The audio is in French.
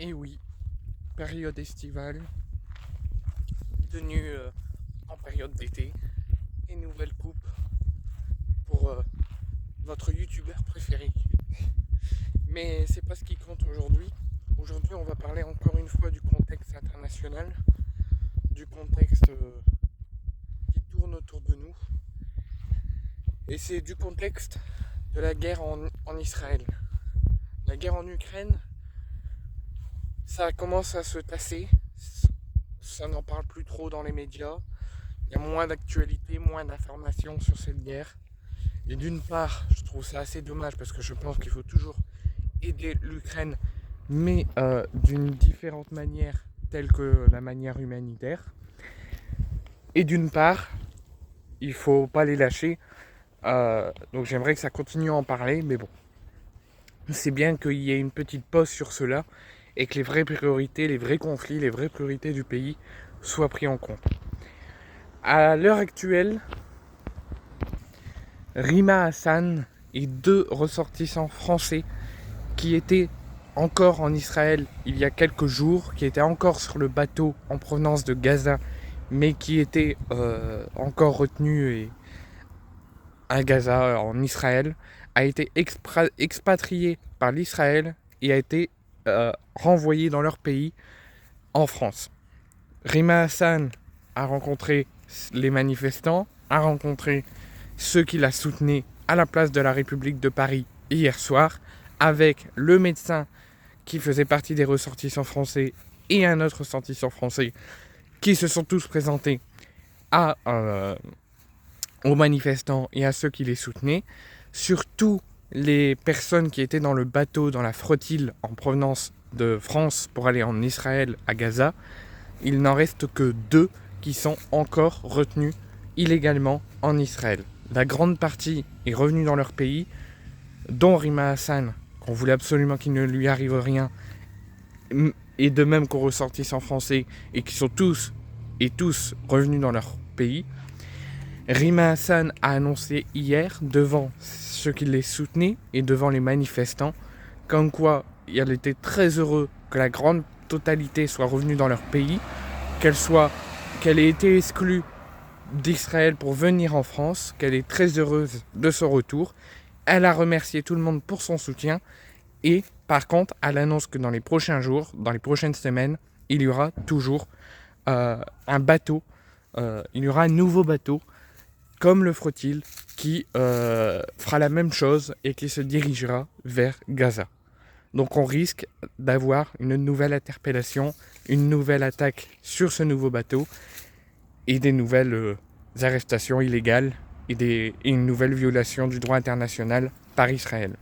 Et oui, période estivale, tenue en période d'été, et nouvelle coupe pour votre youtubeur préféré. Mais c'est pas ce qui compte aujourd'hui. Aujourd'hui, on va parler encore une fois du contexte international, du contexte qui tourne autour de nous. Et c'est du contexte de la guerre en Israël. La guerre en Ukraine, ça commence à se tasser. Ça n'en parle plus trop dans les médias. Il y a moins d'actualité, moins d'informations sur cette guerre. Et d'une part, je trouve ça assez dommage parce que je pense qu'il faut toujours aider l'Ukraine, mais d'une différente manière, telle que la manière humanitaire. Et d'une part, il faut pas les lâcher. Donc j'aimerais que ça continue à en parler, mais bon. C'est bien qu'il y ait une petite pause sur cela et que les vraies priorités, les vrais conflits, les vraies priorités du pays soient pris en compte. À l'heure actuelle, Rima Hassan et 2 ressortissants français qui étaient encore en Israël il y a quelques jours, qui étaient encore sur le bateau en provenance de Gaza, mais qui étaient encore retenus à Gaza, en Israël, a été expatrié par l'Israël et a été renvoyé dans leur pays en France. Rima Hassan a rencontré les manifestants, a rencontré ceux qui la soutenaient à la place de la République de Paris hier soir, avec le médecin qui faisait partie des ressortissants français et un autre ressortissant français qui se sont tous présentés aux manifestants et à ceux qui les soutenaient. Surtout les personnes qui étaient dans le bateau, dans la flottille en provenance de France pour aller en Israël, à Gaza, il n'en reste que 2 qui sont encore retenus illégalement en Israël. La grande partie est revenue dans leur pays, dont Rima Hassan, qu'on voulait absolument qu'il ne lui arrive rien, et de même qu'aux ressortissants français, et qui sont tous revenus dans leur pays. Rima Hassan a annoncé hier, devant ceux qui les soutenaient et devant les manifestants, comme quoi elle était très heureuse que la grande totalité soit revenue dans leur pays, qu'elle ait été exclue d'Israël pour venir en France, qu'elle est très heureuse de ce retour. Elle a remercié tout le monde pour son soutien et par contre, elle annonce que dans les prochains jours, dans les prochaines semaines, il y aura toujours un bateau, il y aura un nouveau bateau comme le Flottille qui fera la même chose et qui se dirigera vers Gaza. Donc on risque d'avoir une nouvelle interpellation, une nouvelle attaque sur ce nouveau bateau et des nouvelles arrestations illégales et une nouvelle violation du droit international par Israël.